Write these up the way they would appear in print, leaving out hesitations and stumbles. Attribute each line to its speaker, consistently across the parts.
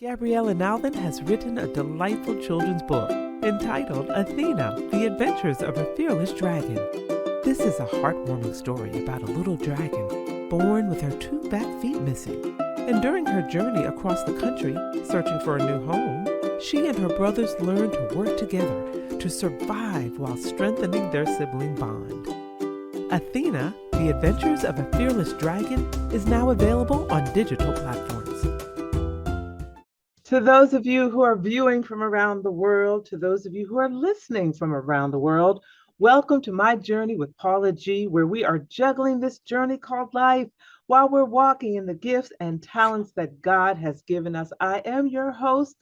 Speaker 1: Gabriella Nalven has written a delightful children's book entitled Athena, The Adventures of a Fearless Dragon. This is a heartwarming story about a little dragon born with her two back feet missing. And during her journey across the country, searching for a new home, she and her brothers learn to work together to survive while strengthening their sibling bond. Athena, The Adventures of a Fearless Dragon is now available on digital platforms. To those of you who are viewing from around the world, to those of you who are listening from around the world, welcome to my journey with Paula G, where we are juggling this journey called life while we're walking in the gifts and talents that God has given us. I am your host,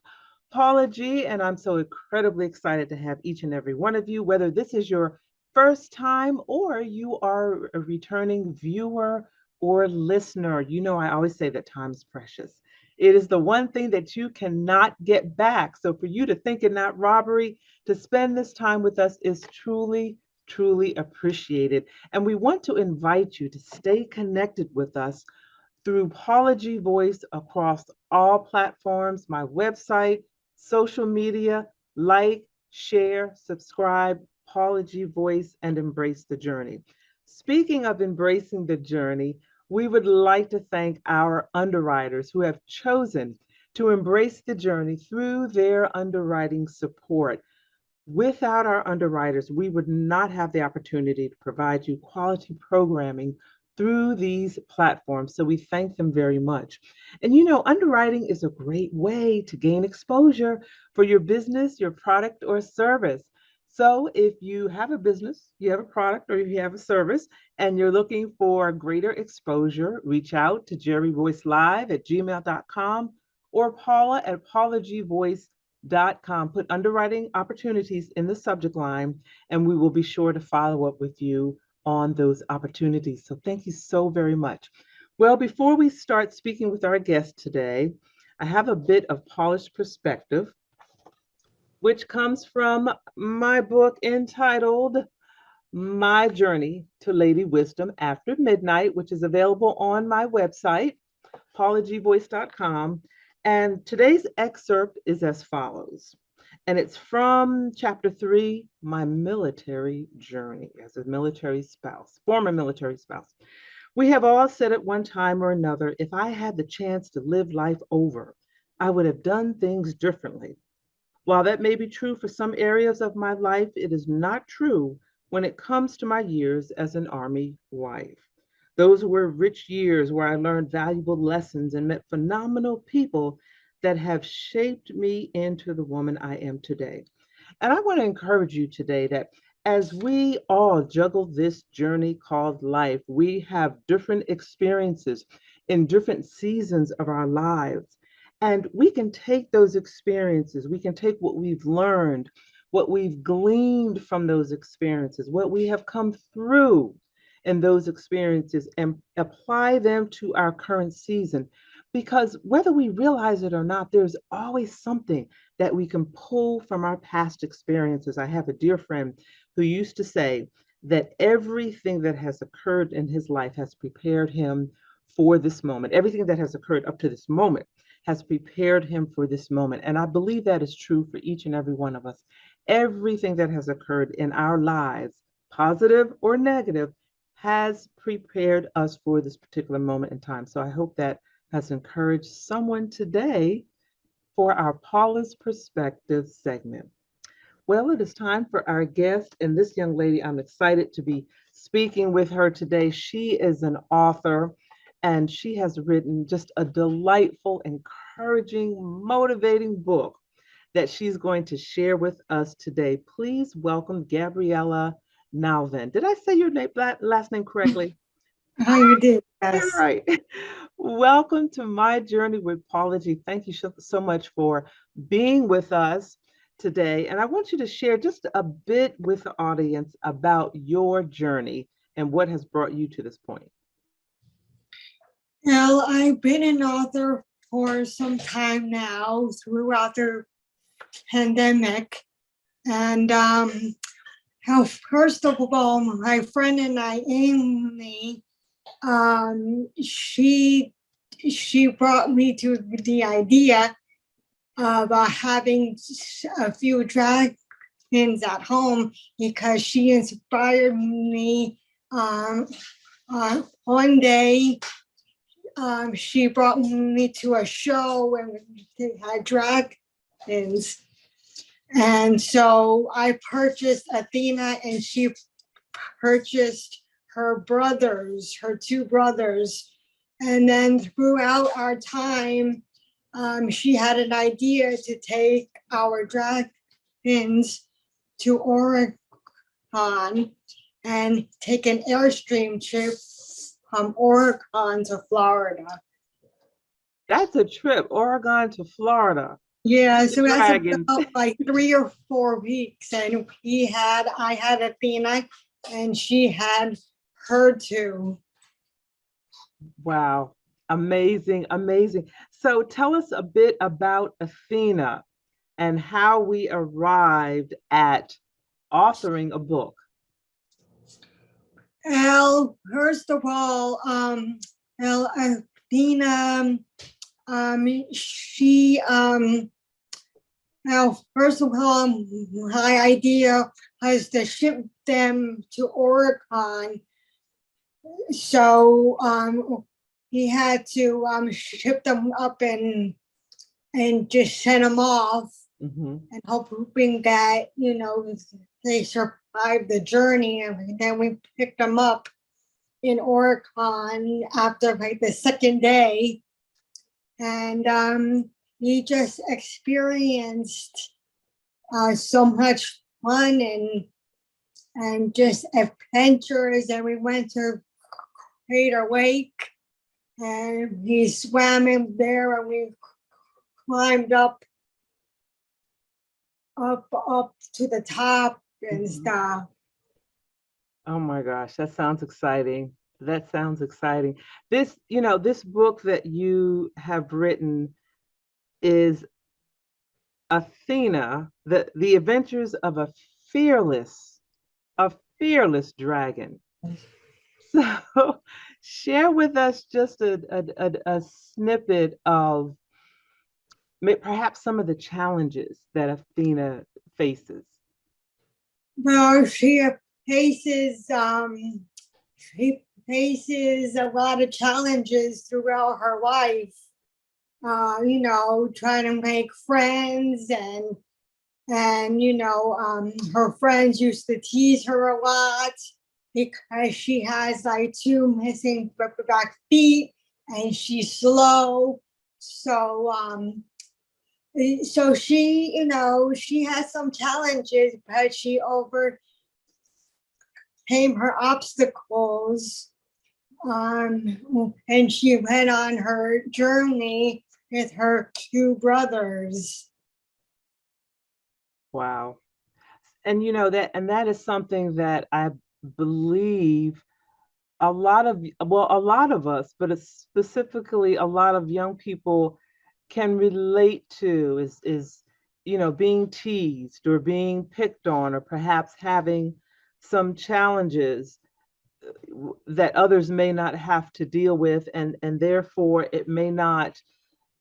Speaker 1: Paula G, and I'm so incredibly excited to have each and every one of you, whether this is your first time or you are a returning viewer or listener. You know, I always say that time is precious. It is the one thing that you cannot get back. So for you to think it not robbery, to spend this time with us is truly, truly appreciated. And we want to invite you to stay connected with us through Paula G Voice across all platforms, my website, social media, like, share, subscribe, Paula G Voice, and embrace the journey. Speaking of embracing the journey, we would like to thank our underwriters who have chosen to embrace the journey through their underwriting support. Without our underwriters, we would not have the opportunity to provide you quality programming through these platforms. So we thank them very much. And you know, underwriting is a great way to gain exposure for your business, your product, or service. So if you have a business, you have a product, or you have a service, and you're looking for greater exposure, reach out to jerryvoicelive@gmail.com or paula@paulagvoice.com. Put underwriting opportunities in the subject line, and we will be sure to follow up with you on those opportunities. So thank you so very much. Well, before we start speaking with our guest today, I have a bit of polished perspective, which comes from my book entitled My Journey to Lady Wisdom After Midnight, which is available on my website, paulagvoice.com. And today's excerpt is as follows. And it's from chapter 3, My Military Journey as a military spouse, former military spouse. We have all said at one time or another, if I had the chance to live life over, I would have done things differently. While that may be true for some areas of my life, it is not true when it comes to my years as an Army wife. Those were rich years where I learned valuable lessons and met phenomenal people that have shaped me into the woman I am today. And I want to encourage you today that as we all juggle this journey called life, we have different experiences in different seasons of our lives. And we can take those experiences, we can take what we've learned, what we've gleaned from those experiences, what we have come through in those experiences, and apply them to our current season. Because whether we realize it or not, there's always something that we can pull from our past experiences. I have a dear friend who used to say that everything that has occurred in his life has prepared him for this moment. Everything that has occurred up to this moment has prepared him for this moment. And I believe that is true for each and every one of us. Everything that has occurred in our lives, positive or negative, has prepared us for this particular moment in time. So I hope that has encouraged someone today for our Paula's Perspective segment. Well, it is time for our guest, and this young lady, I'm excited to be speaking with her today. She is an author, and she has written just a delightful, encouraging, motivating book that she's going to share with us today. Please welcome Gabriella Nalven. Did I say your last name correctly?
Speaker 2: Oh, you did, yes.
Speaker 1: All right. Welcome to My Journey with Paula G. Thank you so much for being with us today. And I want you to share just a bit with the audience about your journey and what has brought you to this point.
Speaker 2: Well, I've been an author for some time now throughout the pandemic. And first of all, my friend and I, Amy, she brought me to the idea of having a few dragons at home, because she inspired me. One day, she brought me to a show and they had dragons. And so I purchased Athena, and she purchased her two brothers. And then throughout our time, she had an idea to take our dragons to Oregon and take an Airstream trip from Oregon to Florida.
Speaker 1: That's a trip, Oregon to Florida.
Speaker 2: Yeah, so that's
Speaker 1: Dragon.
Speaker 2: about like 3 or 4 weeks. And I had Athena, and she had her two.
Speaker 1: Wow. Amazing, amazing. So tell us a bit about Athena and how we arrived at authoring a book.
Speaker 2: Well, first of all, Athena, she, well, first of all, my idea was to ship them to Oregon. So he had to ship them up and just send them off,
Speaker 1: Mm-hmm.
Speaker 2: and hoping that, they survived the journey. And then we picked them up in Oregon after like the second day. And he just experienced so much fun and just adventures. And we went to Crater Lake, and he swam in there, and we climbed up to the top and stuff.
Speaker 1: Oh my gosh, that sounds exciting. That sounds exciting. This book that you have written is Athena, the adventures of a fearless dragon. So share with us just a snippet of perhaps some of the challenges that Athena faces.
Speaker 2: Well, faces she faces a lot of challenges throughout her life. Trying to make friends, and her friends used to tease her a lot because she has like 2 missing back feet, and she's slow. So she has some challenges, but she overcame her obstacles, and she went on her journey with her 2 brothers.
Speaker 1: Wow. And that is something that I believe a lot of us, but specifically a lot of young people can relate to is being teased or being picked on, or perhaps having some challenges that others may not have to deal with, and therefore it may not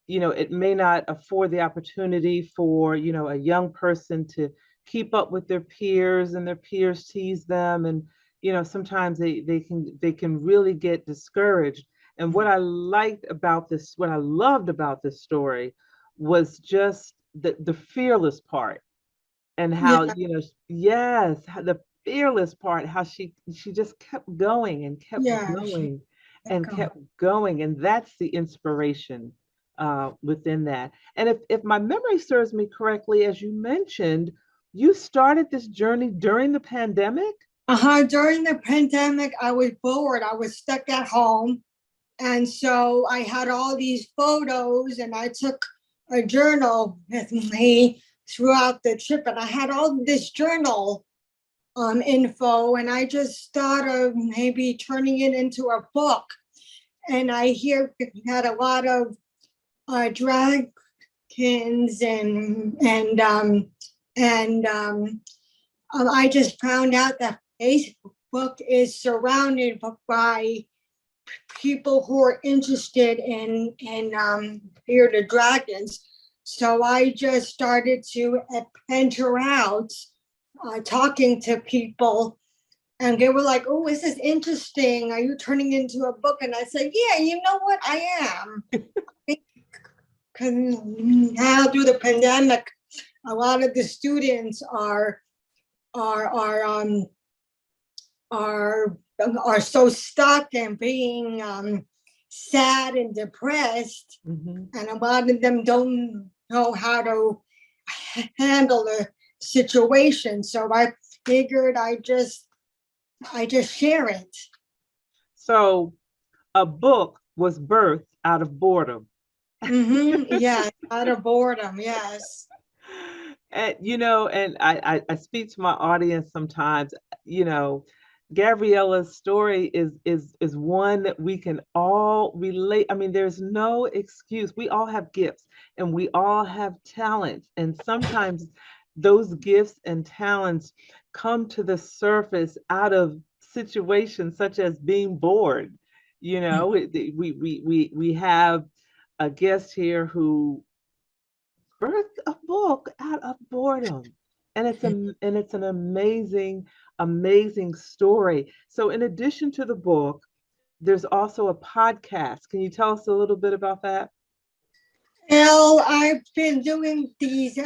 Speaker 1: afford the opportunity for a young person to keep up with their peers, and their peers tease them, and sometimes they can really get discouraged. And what I loved about this story was just the fearless part, and how
Speaker 2: Yeah,
Speaker 1: yes, the fearless part, how she just kept going and kept
Speaker 2: yeah,
Speaker 1: going and kept going, and that's the inspiration within that. And if my memory serves me correctly, as you mentioned, you started this journey during the pandemic.
Speaker 2: During the pandemic, I was bored. I was stuck at home. And so I had all these photos, and I took a journal with me throughout the trip. And I had all this journal info, and I just thought of maybe turning it into a book. And I hear it had a lot of dragons, and I just found out that Facebook is surrounded by people who are interested in Fear the Dragons. So I just started to enter out, talking to people, and they were like, "Oh, this is interesting. Are you turning into a book?" And I said, "Yeah, you know what? I am." Because now through the pandemic, a lot of the students are are um are so stuck and being sad and depressed,
Speaker 1: Mm-hmm.
Speaker 2: and a lot of them don't know how to handle the situation. So I figured I just share it.
Speaker 1: So a book was birthed out of boredom.
Speaker 2: Yeah, out of boredom. Yes.
Speaker 1: And and I speak to my audience sometimes, you know, Gabriella's story is one that we can all relate. I mean, there's no excuse. We all have gifts and we all have talents. And sometimes those gifts and talents come to the surface out of situations such as being bored. We have a guest here who birthed a book out of boredom. And it's an amazing story. So in addition to the book, there's also a podcast. Can you tell us a little bit about that?
Speaker 2: Well, I've been doing these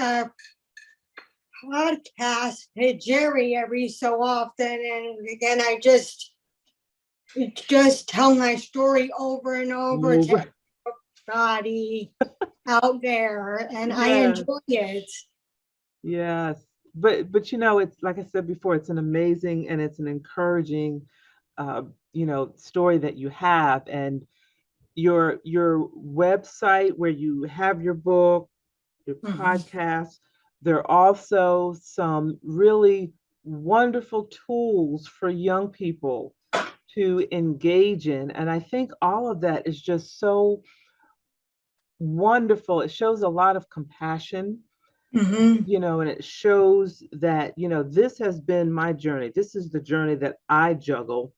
Speaker 2: podcasts with Jerry every so often, and again, I just tell my story over and over to
Speaker 1: Over.
Speaker 2: everybody out there, and I
Speaker 1: Yes,
Speaker 2: enjoy it.
Speaker 1: yes. But it's like I said before, it's an amazing and it's an encouraging uh, story that you have. And your website where you have your book, your
Speaker 2: Mhm.
Speaker 1: podcast. There are also some really wonderful tools for young people to engage in. And I think all of that is just so wonderful. It shows a lot of compassion,
Speaker 2: Mhm.
Speaker 1: and it shows that, this has been my journey. This is the journey that I juggle.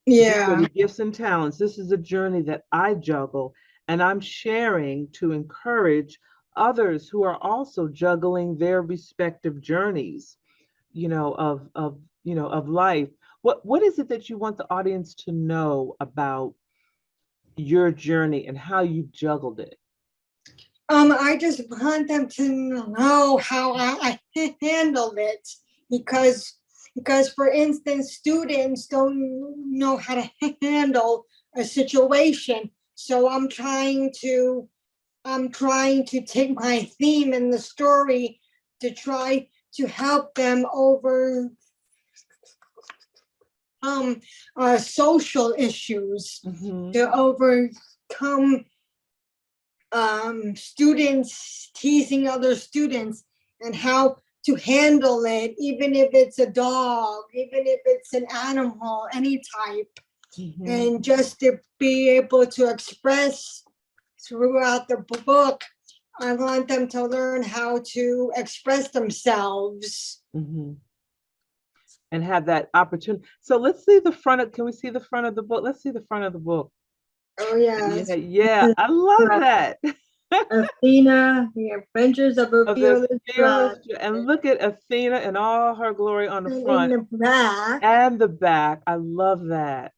Speaker 1: These are
Speaker 2: Yeah.
Speaker 1: the gifts and talents. This is the journey that I juggle, and I'm sharing to encourage others who are also juggling their respective journeys, of life. What is it that you want the audience to know about your journey and how you juggled it?
Speaker 2: I just want them to know how I handled it, because for instance, students don't know how to handle a situation. So I'm trying to take my theme in the story to try to help them overcome social issues,
Speaker 1: Mm-hmm.
Speaker 2: to overcome students teasing other students, and how to handle it, even if it's a dog, even if it's an animal, any type,
Speaker 1: Mm-hmm.
Speaker 2: and just to be able to express throughout the book. I want them to learn how to express themselves.
Speaker 1: Mm-hmm. And have that opportunity. So let's see the front of, can we see the front of the book? Let's see the front of the book.
Speaker 2: Oh,
Speaker 1: Yeah,
Speaker 2: yes.
Speaker 1: yeah, I love that.
Speaker 2: Athena, the adventures of a
Speaker 1: Of the
Speaker 2: fearless
Speaker 1: fearless,
Speaker 2: dragon.
Speaker 1: and look at Athena in all her glory on the
Speaker 2: And in
Speaker 1: front
Speaker 2: the back,
Speaker 1: and the back. I love that.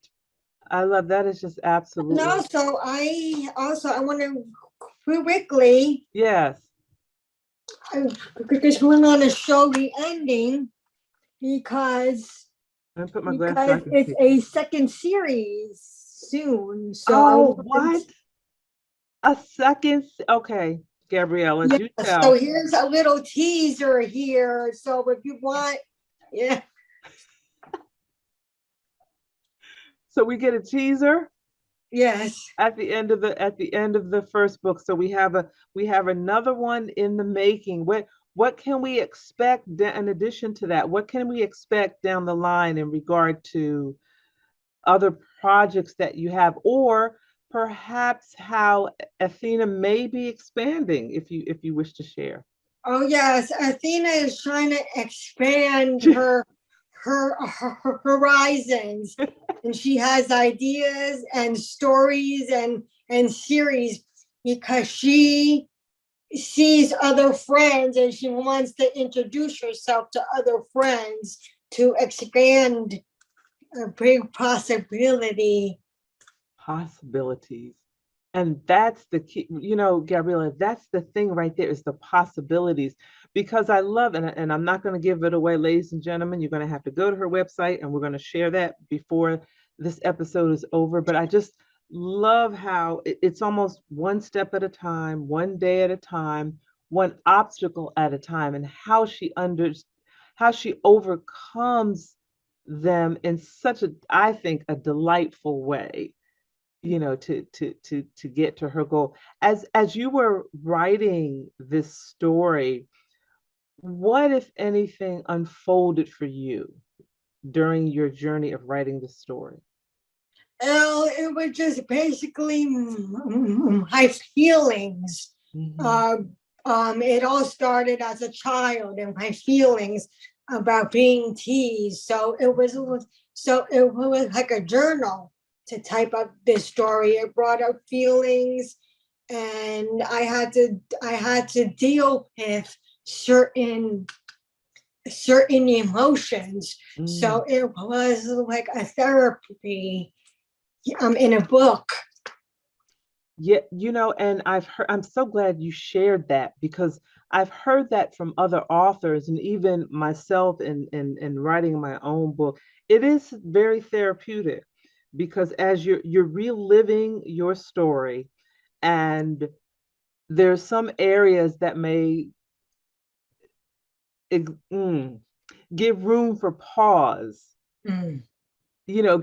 Speaker 1: I love that. Is just
Speaker 2: and
Speaker 1: absolutely,
Speaker 2: I want to quickly,
Speaker 1: yes.
Speaker 2: I just want to show the ending, because
Speaker 1: Let me put my glasses so I can
Speaker 2: it's
Speaker 1: see.
Speaker 2: a second series soon. So I
Speaker 1: Oh,
Speaker 2: want them to,
Speaker 1: what? A second? Okay, Gabriella,
Speaker 2: yeah.
Speaker 1: do
Speaker 2: So
Speaker 1: tell.
Speaker 2: here's a little teaser here. So if you want, yeah,
Speaker 1: So we get a teaser
Speaker 2: yes.
Speaker 1: at the end of the first book. So we have another one in the making. What can we expect in addition to that? What can we expect down the line in regard to other projects that you have, or perhaps how Athena may be expanding, if you wish to share?
Speaker 2: Oh yes, Athena is trying to expand her horizons, and she has ideas and stories and series, because sees other friends and she wants to introduce herself to other friends to expand a big possibility.
Speaker 1: Possibilities. And that's the key, Gabriella, that's the thing right there is the possibilities. Because I love, and I'm not going to give it away, ladies and gentlemen. You're going to have to go to her website and we're going to share that before this episode is over. But I just love how it's almost one step at a time, one day at a time, one obstacle at a time, and how she overcomes them in such a, I think, a delightful way, to get to her goal. As you were writing this story, what, if anything, unfolded for you during your journey of writing the story?
Speaker 2: Well, it was just basically my feelings.
Speaker 1: Mhm.
Speaker 2: Uh, it all started as a child and my feelings about being teased. So it was like a journal to type up this story. It brought up feelings, and I had to deal with certain certain emotions.
Speaker 1: Mm.
Speaker 2: So it was like a therapy in a book.
Speaker 1: Yeah, and I'm so glad you shared that, because I've heard that from other authors, and even myself in writing my own book. It is very therapeutic, because as you're reliving your story, and there's some areas that may mm, give room for pause,
Speaker 2: Mm.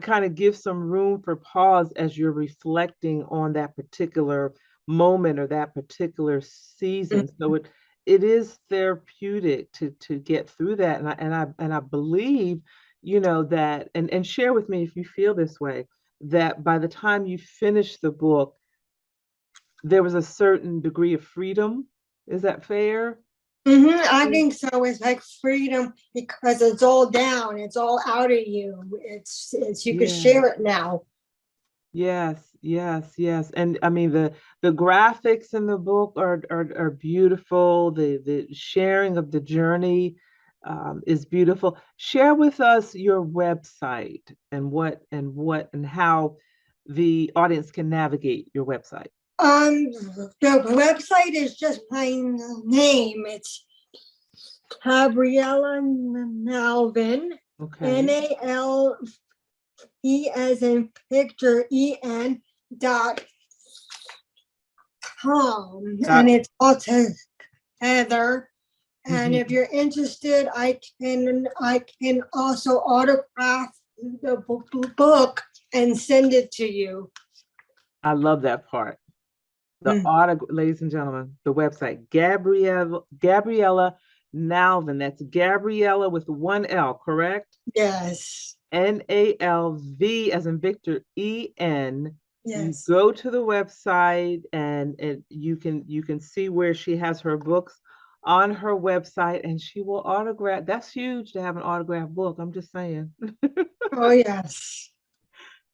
Speaker 1: kind of give some room for pause as you're reflecting on that particular moment or that particular season. So it is therapeutic to get through that. And I believe, that, and share with me if you feel this way, that by the time you finish the book, there was a certain degree of freedom. Is that fair?
Speaker 2: I think so. It's like freedom because it's all down. It's all out of you. It's you can
Speaker 1: Yeah.
Speaker 2: share it now.
Speaker 1: Yes, yes, yes. And I mean the graphics in the book are beautiful. The sharing of the journey is beautiful. Share with us your website and how the audience can navigate your website.
Speaker 2: The website is just my name. It's Gabriella Nalven,
Speaker 1: Okay.
Speaker 2: NALE as in picture en.com, and
Speaker 1: Dot,
Speaker 2: it's all together. And if
Speaker 1: mhm.
Speaker 2: you're interested, I can also autograph the book and send it to you.
Speaker 1: I love that part. The
Speaker 2: Mm.
Speaker 1: autograph, ladies and gentlemen, the website, Gabriella Nalven. That's Gabriella with one L, correct?
Speaker 2: Yes,
Speaker 1: Nalv as in Victor, En. You
Speaker 2: yes.
Speaker 1: go to the website, and you can see where she has her books on her website, and she will autograph. That's huge to have an autographed book. I'm just saying.
Speaker 2: Oh, yes.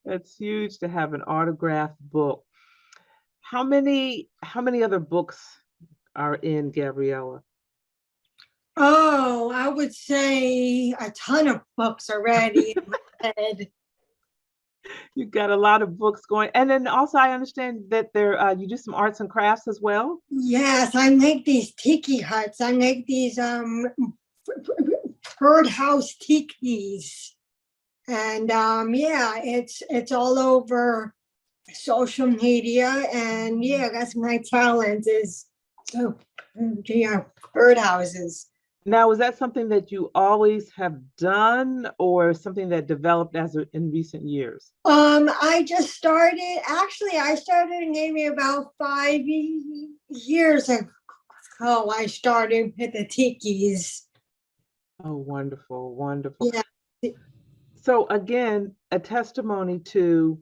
Speaker 1: That's huge to have an autographed book. How many other books are in Gabriella?
Speaker 2: Oh, I would say a ton of books already in my head.
Speaker 1: You've got a lot of books going, and then also I understand that you do some arts and crafts as well.
Speaker 2: Yes, I make these tiki huts. I make these birdhouse tikis. And yeah, it's all over social media, and yeah, that's my talent is so yeah, birdhouses.
Speaker 1: Now, was that something that you always have done, or something that developed in recent years?
Speaker 2: I just started. Actually, I started maybe about 5 years ago. I started with the tikis.
Speaker 1: Oh, wonderful, wonderful.
Speaker 2: Yeah.
Speaker 1: So again, a testimony to,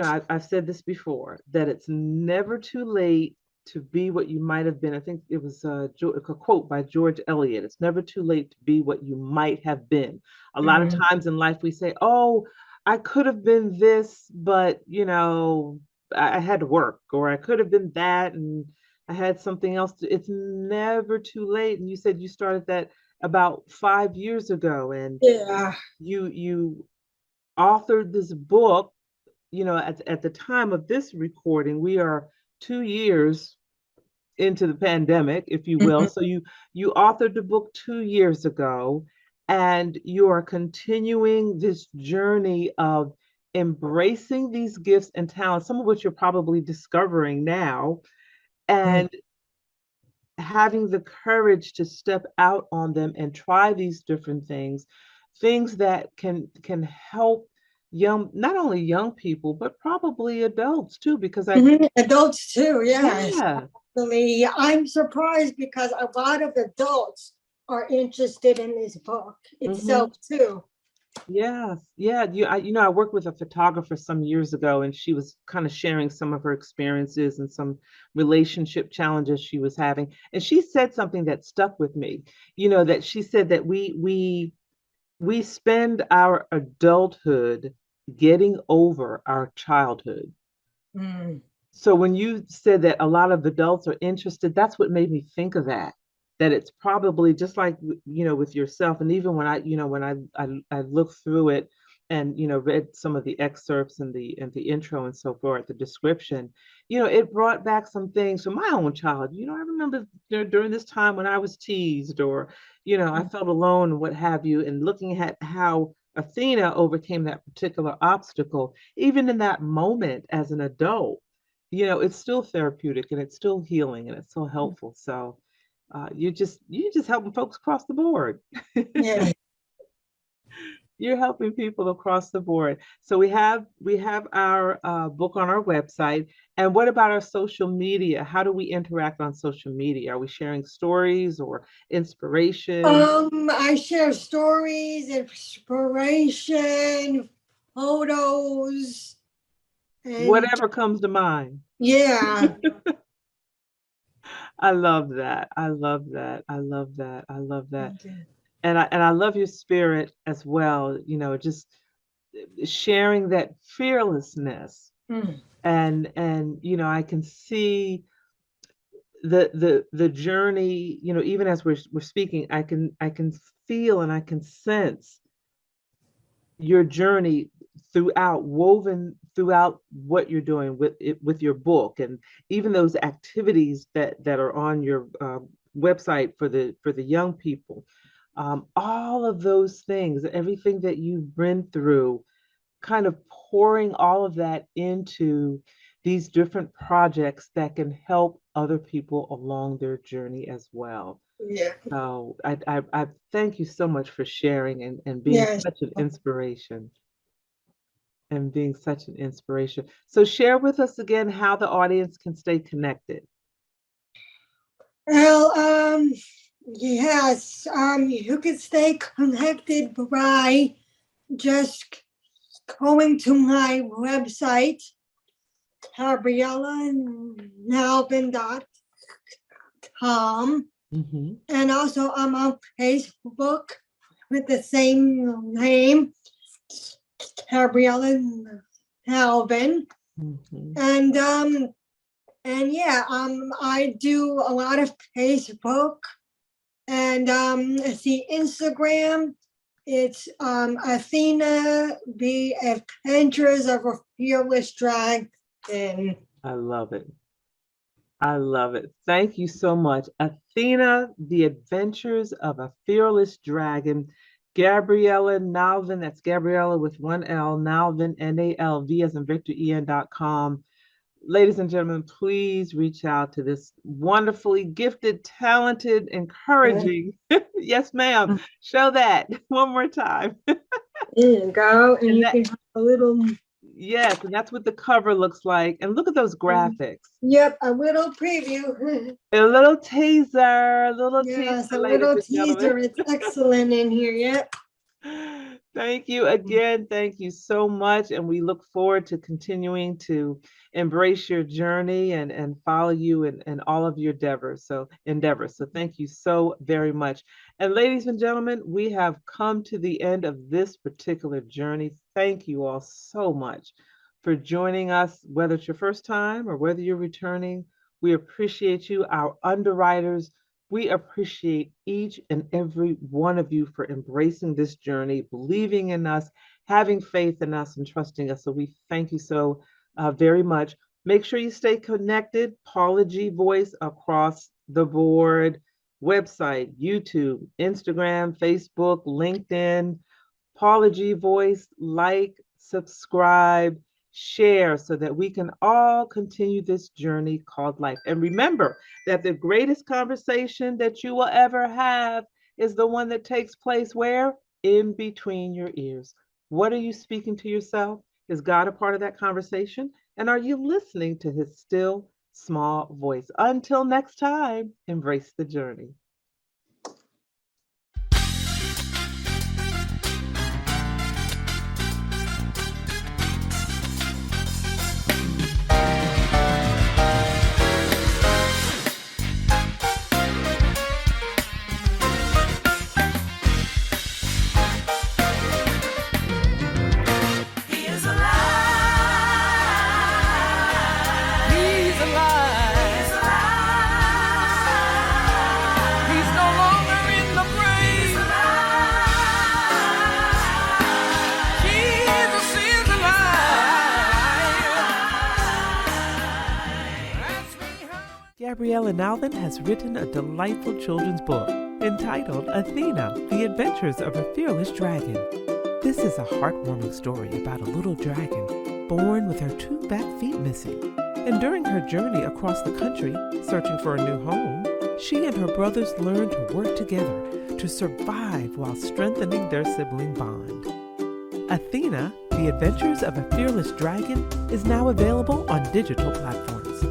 Speaker 1: I've said this before, that it's never too late to be what you might have been. I think it was a quote by George Eliot. It's never too late to be what you might have been. A lot of
Speaker 2: Mhm.
Speaker 1: times in life we say, "Oh, I could have been this, but I had to work," or I could have been that, and I had something else to, it's never too late. And you said you started that about 5 years ago, and
Speaker 2: Yeah.
Speaker 1: you authored this book. At the time of this recording, we are 2 years into the pandemic, if you will.
Speaker 2: Mhm.
Speaker 1: So you authored the book 2 years ago, and you are continuing this journey of embracing these gifts and talents, some of which you're probably discovering now, and having the courage to step out on them and try these different things that can help young, not only young people, but probably adults too, because I,
Speaker 2: Adults too, yes.
Speaker 1: yeah.
Speaker 2: Actually, I'm surprised because a lot of adults are interested in this book
Speaker 1: Hmm.
Speaker 2: itself too.
Speaker 1: Yes, yeah. I worked with a photographer some years ago, and she was kind of sharing some of her experiences and some relationship challenges she was having. And she said something that stuck with me. That she said that we spend our adulthood getting over our childhood.
Speaker 2: Mm.
Speaker 1: So when you said that a lot of adults are interested, that's what made me think of that. That it's probably just like with yourself, and even when I looked through it and read some of the excerpts and the intro and so forth, the description, it brought back some things from my own child. I remember during this time when I was teased, or I felt alone and what have you, and looking at how Athena overcame that particular obstacle, even in that moment as an adult. It's still therapeutic, and it's still healing, and it's so helpful. So you just helping folks across the board.
Speaker 2: Yeah.
Speaker 1: You're helping people across the board. So we have our book on our website. And what about our social media? How do we interact on social media? Are we sharing stories or inspiration?
Speaker 2: I share stories, inspiration, photos, and
Speaker 1: Whatever comes to mind.
Speaker 2: yeah.
Speaker 1: I love that. I love that. I love that. I love that.
Speaker 2: Okay.
Speaker 1: And I love your spirit as well, just sharing that fearlessness.
Speaker 2: Mm.
Speaker 1: And I can see the journey, even as we're speaking, I can feel and I can sense your journey throughout, woven throughout what you're doing with it, with your book, and even those activities that are on your website for the young people. All of those things, everything that you've been through, kind of pouring all of that into these different projects that can help other people along their journey as well.
Speaker 2: Yeah.
Speaker 1: So I thank you so much for sharing and being
Speaker 2: Yes.
Speaker 1: such an inspiration and being such an inspiration. So share with us again how the audience can stay connected.
Speaker 2: Well, yes, you can stay connected by just going to my website, GabriellaNalven.com.
Speaker 1: Hmm.
Speaker 2: And also I'm on Facebook with the same name, Gabriella Nalven.
Speaker 1: Hmm.
Speaker 2: And yeah, I do a lot of Facebook, and see Instagram. It's Athena, the Adventures of a Fearless Dragon.
Speaker 1: I love it. I love it. Thank you so much. Athena, The Adventures of a Fearless Dragon. Gabriella Nalven, that's Gabriella with one L, Nalven, Nalv as in Victor, en.com. Ladies and gentlemen, please reach out to this wonderfully gifted, talented, encouraging. Yes, ma'am. Show that one more time.
Speaker 2: There you go, and
Speaker 1: And
Speaker 2: you
Speaker 1: that,
Speaker 2: can have a little.
Speaker 1: yes, and that's what the cover looks like. And look at those graphics.
Speaker 2: Yep, a little preview.
Speaker 1: A little teaser,
Speaker 2: Yes, a
Speaker 1: ladies
Speaker 2: little
Speaker 1: and gentlemen.
Speaker 2: teaser. It's excellent in here. Yep.
Speaker 1: Thank you again. Thank you so much. And we look forward to continuing to embrace your journey and follow you in all of your endeavors. So thank you so very much. And ladies and gentlemen, we have come to the end of this particular journey. Thank you all so much for joining us, whether it's your first time or whether you're returning. We appreciate you, our underwriters. We appreciate each and every one of you for embracing this journey, believing in us, having faith in us, and trusting us. So we thank you so very much. Make sure you stay connected. Paula G Voice across the board, website, YouTube, Instagram, Facebook, LinkedIn. Paula G Voice, like, subscribe, share so that we can all continue this journey called life. And remember that the greatest conversation that you will ever have is the one that takes place where? In between your ears. What are you speaking to yourself? Is God a part of that conversation? And are you listening to his still small voice? Until next time, embrace the journey. Gabriella Nalven has written a delightful children's book entitled Athena, The Adventures of a Fearless Dragon. This is a heartwarming story about a little dragon born with her 2 back feet missing. And during her journey across the country, searching for a new home, she and her brothers learn to work together to survive while strengthening their sibling bond. Athena, The Adventures of a Fearless Dragon is now available on digital platforms.